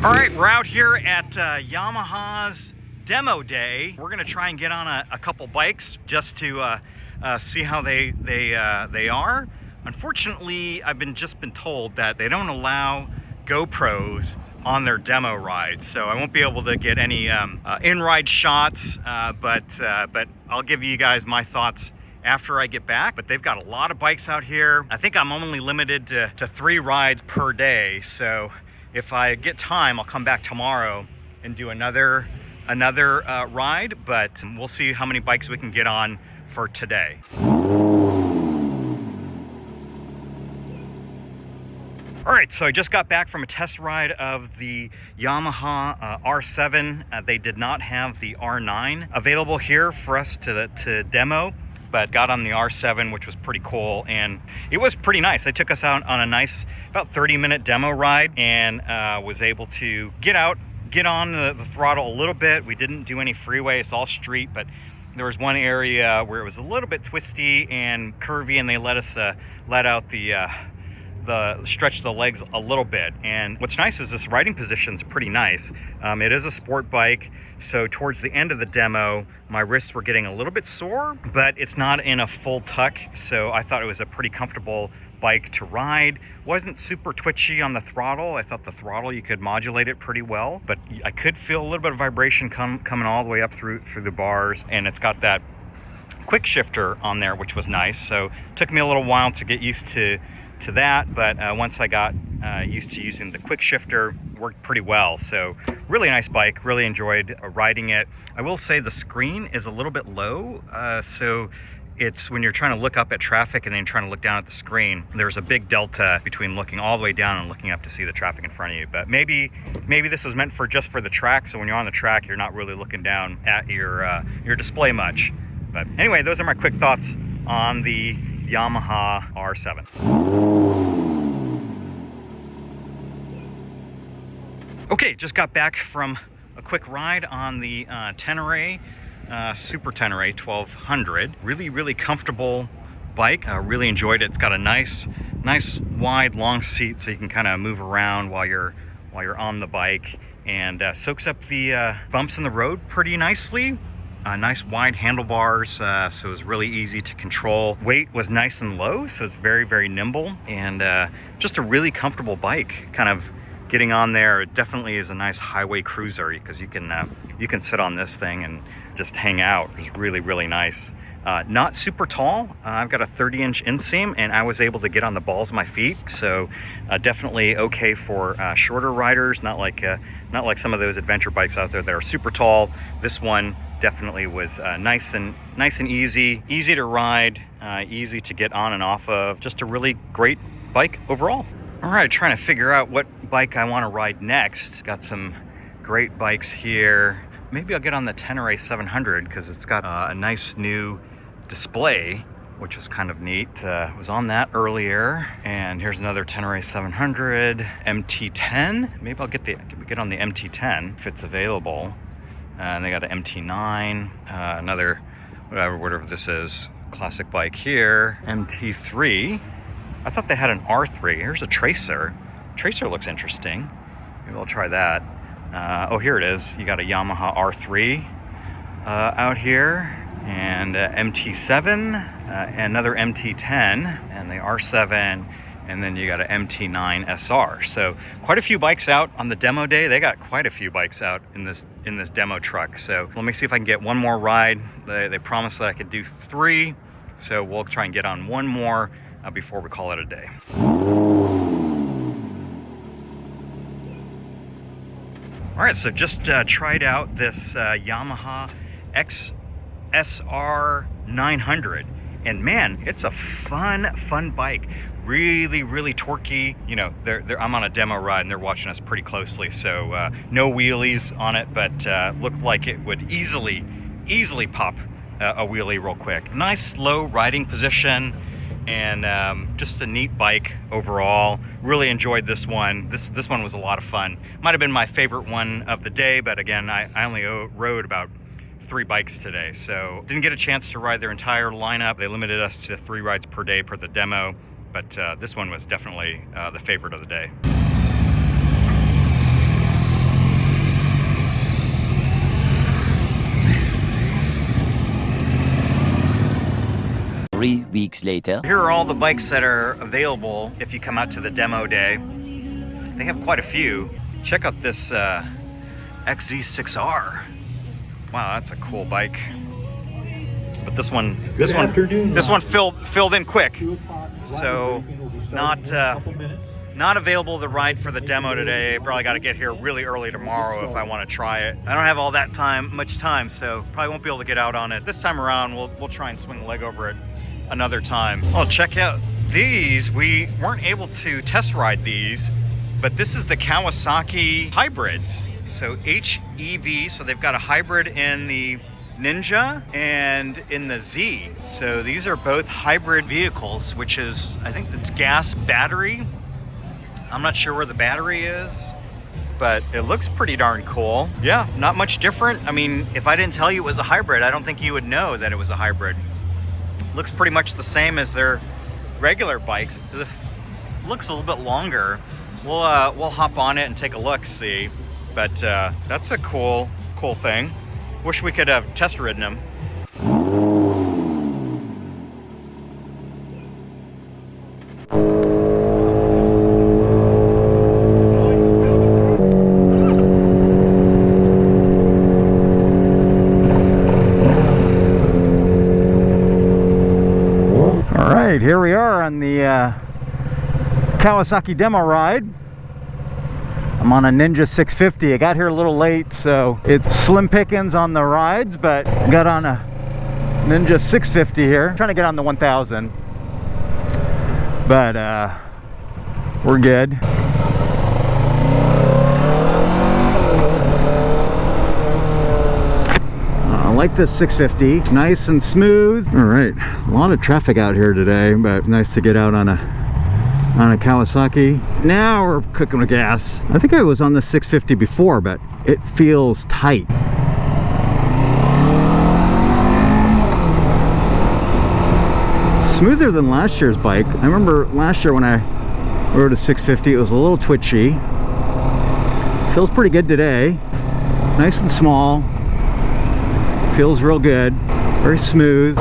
All right, we're out here at Yamaha's demo day. We're gonna try and get on a couple bikes just to see how they are. Unfortunately, I've just been told that they don't allow GoPros on their demo rides, so I won't be able to get any in-ride shots. But I'll give you guys my thoughts after I get back. But they've got a lot of bikes out here. I think I'm only limited to 3 rides per day, so if I get time, I'll come back tomorrow and do another ride, but we'll see how many bikes we can get on for today. All right, so I just got back from a test ride of the Yamaha R7. They did not have the R9 available here for us to demo, but got on the R7, which was pretty cool, and it was pretty nice. They took us out on a nice, about 30-minute demo ride, and was able to get on the throttle a little bit. We didn't do any freeway, it's all street, but there was one area where it was a little bit twisty and curvy, and they let us let out stretch the legs a little bit. And what's nice is this riding position's pretty nice. It is a sport bike, so towards the end of the demo, my wrists were getting a little bit sore, but it's not in a full tuck, so I thought it was a pretty comfortable bike to ride. Wasn't super twitchy on the throttle. I thought the throttle, you could modulate it pretty well, but I could feel a little bit of vibration coming all the way up through the bars, and it's got that quick shifter on there, which was nice. So it took me a little while to get used to that, but once I got used to using the quick shifter, worked pretty well. So really nice bike, really enjoyed riding it. I will say the screen is a little bit low, so it's when you're trying to look up at traffic and then trying to look down at the screen, there's a big delta between looking all the way down and looking up to see the traffic in front of you. But maybe this is meant for just for the track, so when you're on the track, you're not really looking down at your display much. But anyway, those are my quick thoughts on the Yamaha R7. Okay, just got back from a quick ride on the Tenere, Super Tenere 1200. Really comfortable bike. Really enjoyed it. It's got a nice wide long seat, so you can kind of move around while you're on the bike, and soaks up the bumps in the road pretty nicely. Nice wide handlebars, so it was really easy to control. Weight was nice and low, so it's very nimble, and just a really comfortable bike. Kind of getting on there, it definitely is a nice highway cruiser, because you can sit on this thing and just hang out. It's really nice. Not super tall. I've got a 30-inch inseam, and I was able to get on the balls of my feet, so definitely okay for shorter riders. Not like some of those adventure bikes out there that are super tall. This one definitely was nice and easy to ride, easy to get on and off of. Just a really great bike overall. All right, trying to figure out what bike I want to ride next. Got some great bikes here. Maybe I'll get on the Tenere 700, because it's got a nice new display, which is kind of neat. Was on that earlier. And here's another Tenere 700 MT10. Maybe I'll get on the MT10 if it's available. And they got an MT9, another whatever this is, classic bike here. MT3. I thought they had an R3. Here's a Tracer. Tracer looks interesting. Maybe I'll try that. Oh, here it is. You got a Yamaha R3 out here, and MT7, another MT10, and the R7, and then you got an MT9 SR. So quite a few bikes out on the demo day. They got quite a few bikes out in this demo truck. So let me see if I can get one more ride. They promised that I could do 3, so we'll try and get on one more before we call it a day. All right, so just tried out this Yamaha XSR900, and man, it's a fun bike. Really torquey. You know, I'm on a demo ride, and they're watching us pretty closely, so no wheelies on it, but looked like it would easily pop a wheelie real quick. Nice low riding position, and just a neat bike overall. Really enjoyed this one. This one was a lot of fun. Might have been my favorite one of the day, but again, I only rode about 3 bikes today, so didn't get a chance to ride their entire lineup. They limited us to 3 rides per day per the demo, but this one was definitely the favorite of the day. 3 weeks later. Here are all the bikes that are available if you come out to the demo day. They have quite a few. Check out this XZ6R. Wow, that's a cool bike. But this one filled in quick. So not available the ride for the demo today. Probably got to get here really early tomorrow if I want to try it. I don't have all that much time, so probably won't be able to get out on it. This time around, we'll try and swing a leg over it another time. Oh, check out these. We weren't able to test ride these, but this is the Kawasaki hybrids. So HEV, so they've got a hybrid in the Ninja and in the Z. So these are both hybrid vehicles, which is, I think it's gas battery. I'm not sure where the battery is, but it looks pretty darn cool. Yeah, not much different. I mean, if I didn't tell you it was a hybrid, I don't think you would know that it was a hybrid. Looks pretty much the same as their regular bikes. It looks a little bit longer. We'll hop on it and take a look, see. But that's a cool thing. Wish we could have test ridden them. Here we are on the Kawasaki demo ride. I'm on a Ninja 650. I got here a little late, so it's slim pickings on the rides, but got on a Ninja 650 here. I'm trying to get on the 1000, but we're good. I like this 650. It's nice and smooth. All right, a lot of traffic out here today, but it's nice to get out on a Kawasaki. Now we're cooking with gas. I think I was on the 650 before, but it feels tight. Smoother than last year's bike. I remember last year when I rode a 650, it was a little twitchy. Feels pretty good today. Nice and small. Feels real good, very smooth.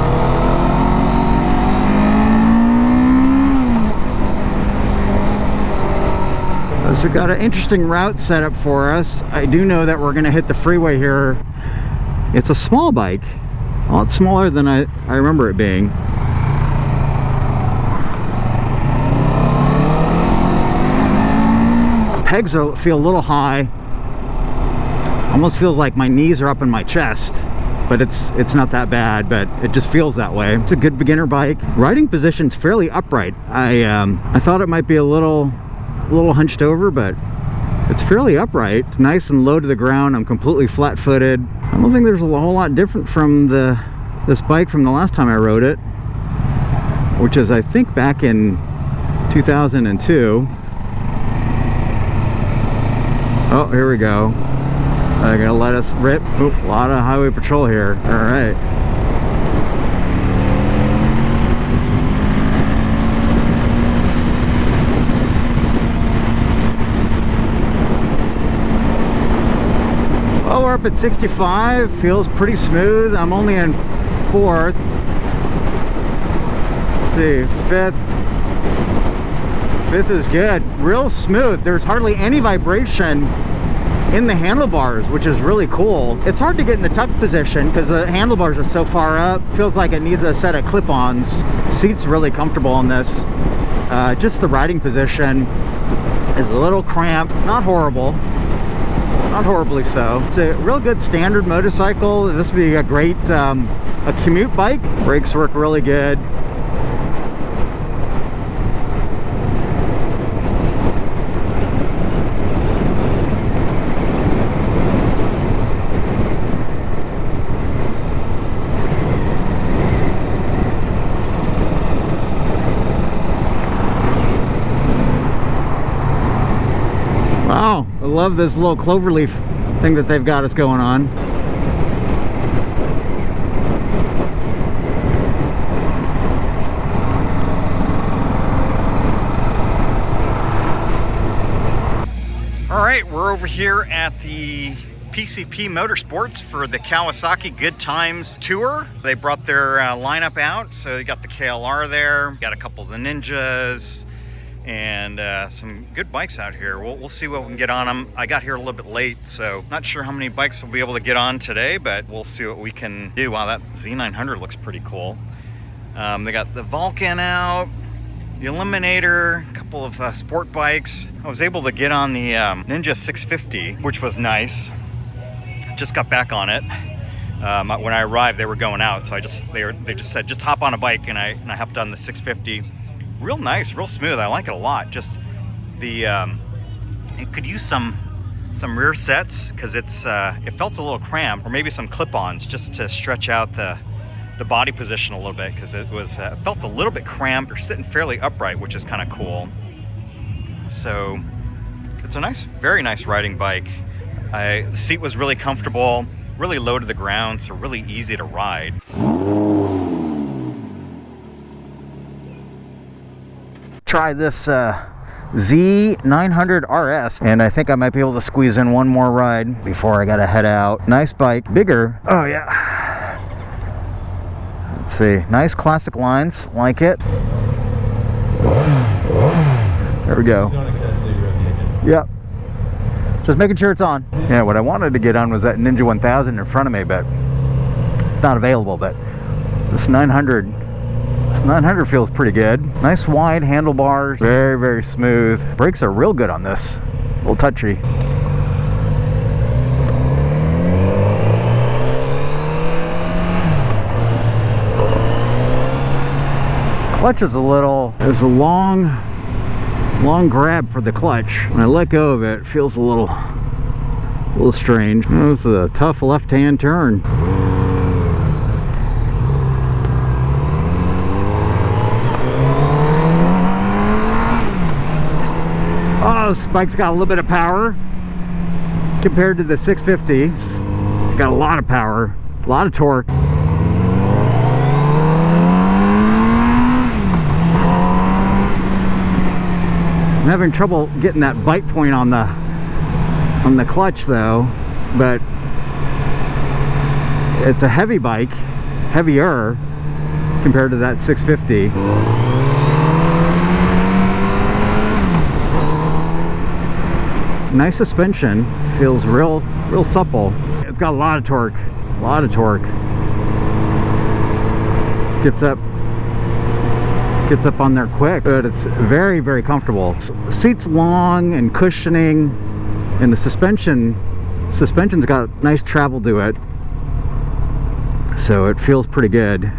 So got an interesting route set up for us. I do know that we're gonna hit the freeway here. It's a small bike. Well, it's smaller than I remember it being. Pegs feel a little high. Almost feels like my knees are up in my chest. But it's not that bad, but it just feels that way. It's a good beginner bike. Riding position's fairly upright. I thought it might be a little hunched over, but it's fairly upright. It's nice and low to the ground. I'm completely flat-footed. I don't think there's a whole lot different from this bike from the last time I rode it, which is I think back in 2002. Oh, here we go. They're gonna let us rip. Oop, a lot of highway patrol here. All right. Well, we're up at 65. Feels pretty smooth. I'm only in 4th. Let's see, 5th. 5th is good. Real smooth. There's hardly any vibration in the handlebars, which is really cool. It's hard to get in the tuck position because the handlebars are so far up. Feels like it needs a set of clip-ons. Seat's really comfortable on this. Just the riding position is a little cramped. Not horrible. Not horribly so. It's a real good standard motorcycle. This would be a great a commute bike. Brakes work really good. Wow, I love this little cloverleaf thing that they've got us going on. All right, we're over here at the PCP Motorsports for the Kawasaki Good Times Tour. They brought their lineup out. So you got the KLR there, got a couple of the Ninjas, and some good bikes out here. We'll see what we can get on them. I got here a little bit late, so not sure how many bikes we'll be able to get on today, but we'll see what we can do. Wow, that Z900 looks pretty cool. They got the Vulcan out, the Eliminator, a couple of sport bikes. I was able to get on the Ninja 650, which was nice. Just got back on it. When I arrived, they were going out, so they just said just hop on a bike, and I hopped on the 650. Real nice, real smooth. I like it a lot. Just the it could use some rear sets because it felt a little cramped, or maybe some clip-ons just to stretch out the body position a little bit, because it felt a little bit cramped. You're sitting fairly upright, which is kind of cool. So it's a nice, very nice riding bike. The seat was really comfortable, really low to the ground, so really easy to ride. Try this Z900RS, and I think I might be able to squeeze in one more ride before I gotta head out. Nice bike, bigger. Oh yeah. Let's see, nice classic lines, like it. There we go. Yep. Just making sure it's on. Yeah, what I wanted to get on was that Ninja 1000 in front of me, but it's not available. But this 900 feels pretty good. Nice wide handlebars, very, very smooth. Brakes are real good on this. A little touchy. Clutch is there's a long grab for the clutch. When I let go of it, it feels a little strange. This is a tough left-hand turn. Oh, this bike's got a little bit of power compared to the 650. It's got a lot of power, a lot of torque. I'm having trouble getting that bite point on the clutch though, but it's a heavy bike, heavier compared to that 650. Nice suspension, feels real supple. It's got a lot of torque, Gets up on there quick, but it's very, very comfortable. The seat's long and cushioning, and the suspension's got nice travel to it, so it feels pretty good.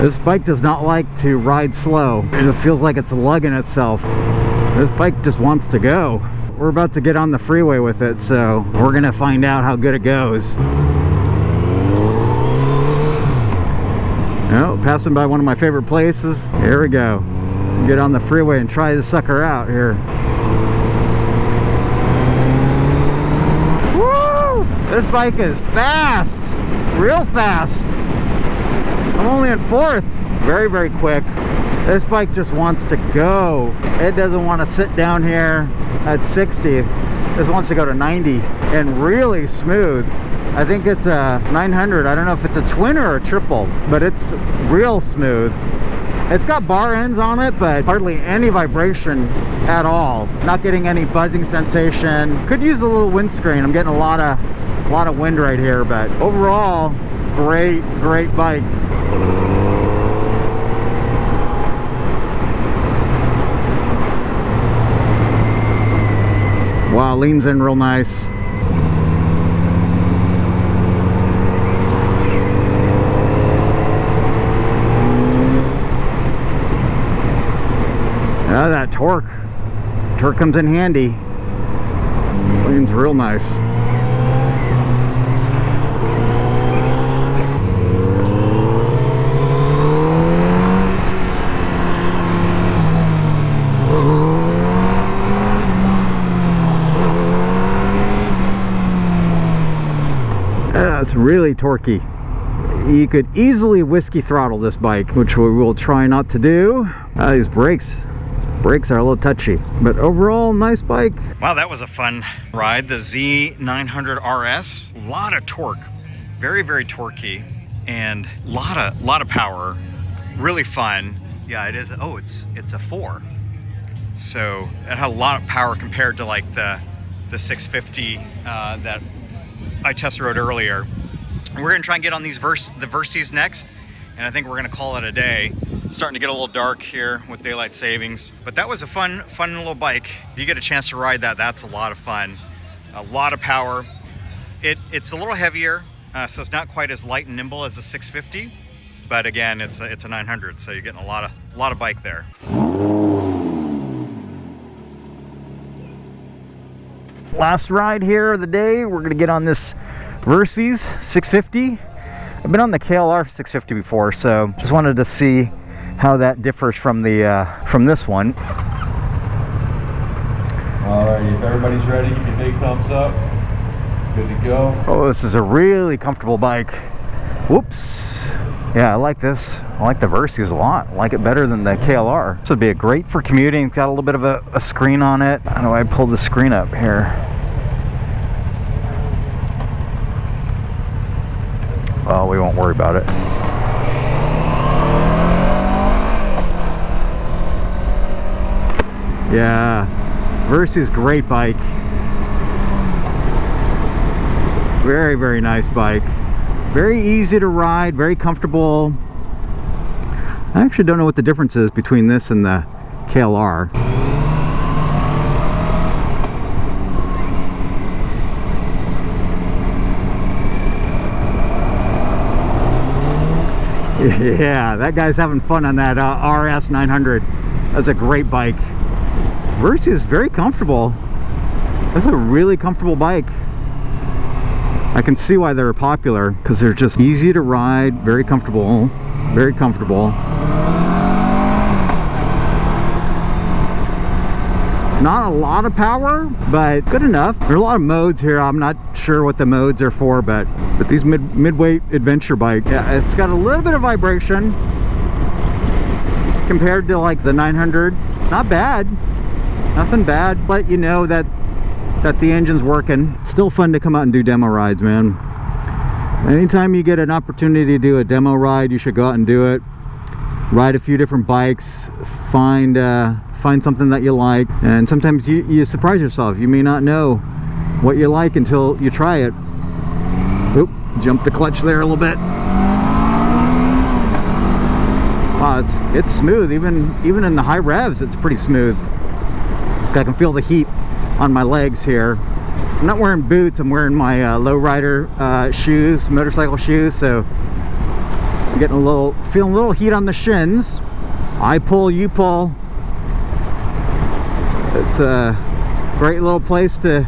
This bike does not like to ride slow. It feels like it's lugging itself. This bike just wants to go. We're about to get on the freeway with it, so we're gonna find out how good it goes. Oh, passing by one of my favorite places. Here we go. Get on the freeway and try this sucker out here. Woo! This bike is fast, real fast. I'm only in fourth. Very, very quick. This bike just wants to go. It doesn't want to sit down here at 60. This wants to go to 90, and really smooth. I think it's a 900. I don't know if it's a twin or a triple, but it's real smooth. It's got bar ends on it, but hardly any vibration at all. Not getting any buzzing sensation. Could use a little windscreen. I'm getting a lot of wind right here, but overall, great bike. Wow, leans in real nice. Yeah, that torque comes in handy. Leans real nice. It's really torquey. You could easily whiskey throttle this bike, which we will try not to do. These brakes are a little touchy, but overall, nice bike. Wow, that was a fun ride. The Z900RS, a lot of torque, very, very torquey, and a lot of power. Really fun. Yeah, it is. Oh, it's a 4. So it had a lot of power compared to like the 650 that I test rode earlier. We're gonna try and get on these the Versys next, and I think we're gonna call it a day. It's starting to get a little dark here with daylight savings, but that was a fun little bike. If you get a chance to ride that, that's a lot of fun. A lot of power. It's a little heavier, so it's not quite as light and nimble as the 650, but again, it's a 900, so you're getting a lot of bike there. Last ride here of the day, we're gonna get on this Versys 650. I've been on the KLR 650 before, so just wanted to see how that differs from the from this one. Alrighty, if everybody's ready, give me a big thumbs up. Good to go. Oh, this is a really comfortable bike. Whoops. Yeah, I like this. I like the Versys a lot. I like it better than the KLR. This would be great for commuting. It's got a little bit of a screen on it. How do I pull the screen up here? Oh, we won't worry about it. Yeah, Versys, great bike. Very, very nice bike. Very easy to ride, very comfortable. I actually don't know what the difference is between this and the KLR. Yeah, that guy's having fun on that RS900. That's a great bike. Versys is very comfortable. That's a really comfortable bike. I can see why they're popular, because they're just easy to ride, very comfortable, very comfortable. Not a lot of power, but good enough. There are a lot of modes here. I'm not sure what the modes are for, but these mid-weight adventure bike, yeah, it's got a little bit of vibration compared to like the 900. Not bad, nothing bad. Let you know that the engine's working. Still fun to come out and do demo rides, man. Anytime you get an opportunity to do a demo ride, you should go out and do it. Ride a few different bikes, find something that you like, and sometimes you surprise yourself. You may not know what you like until you try it. Oop, jump the clutch there a little bit. Wow, it's smooth. Even in the high revs, it's pretty smooth. I can feel the heat on my legs here. I'm not wearing boots. I'm wearing my lowrider shoes, motorcycle shoes. So I'm getting feeling a little heat on the shins. I pull, you pull. It's a great little place to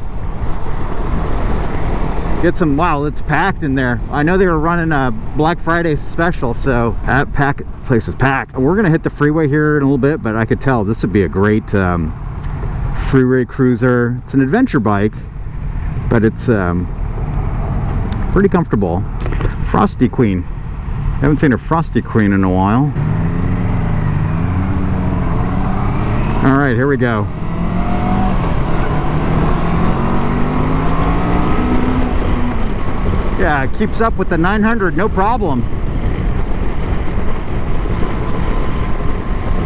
get some. Wow, it's packed in there. I know they were running a Black Friday special, so that place is packed. We're gonna hit the freeway here in a little bit, but I could tell this would be a great freeway cruiser. It's an adventure bike, but it's pretty comfortable. Frosty Queen. Haven't seen a Frosty Queen in a while. All right, here we go. Yeah, it keeps up with the 900, no problem.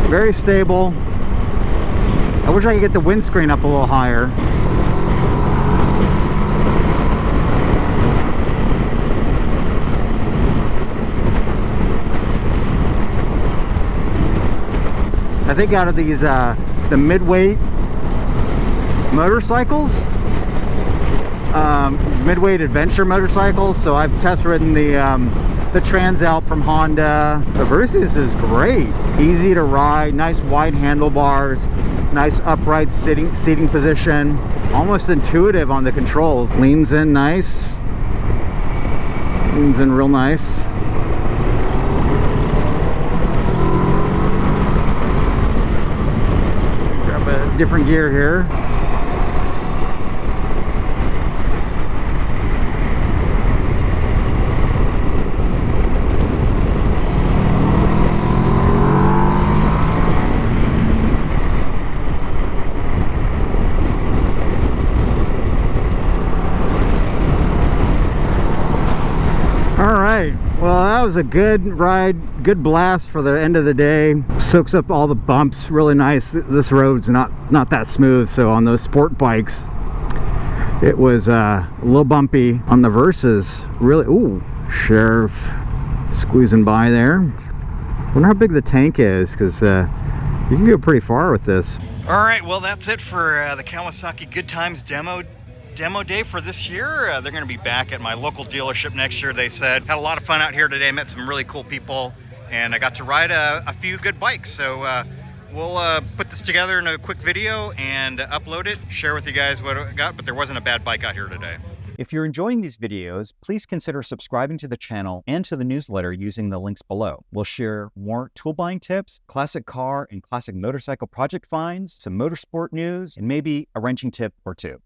Very stable. I wish I could get the windscreen up a little higher. I think out of these the mid-weight motorcycles, mid-weight adventure motorcycles, so I've test ridden the Transalp from Honda. The Versys is great, easy to ride, nice wide handlebars, nice upright seating position, almost intuitive on the controls. Leans in nice, leans in real nice. Grab a different gear here. was a good ride, good blast for the end of the day. Soaks up all the bumps really nice. This road's not that smooth, so on those sport bikes it was a little bumpy. On the Versys, really, ooh, Sheriff squeezing by there. Wonder how big the tank is, because you can go pretty far with this. All right, well, that's it for the Kawasaki Good Times demo day for this year. They're going to be back at my local dealership next year, they said. Had a lot of fun out here today, met some really cool people, and I got to ride a few good bikes. So we'll put this together in a quick video and upload it, share with you guys what I got, but there wasn't a bad bike out here today. If you're enjoying these videos, please consider subscribing to the channel and to the newsletter using the links below. We'll share more tool buying tips, classic car and classic motorcycle project finds, some motorsport news, and maybe a wrenching tip or two.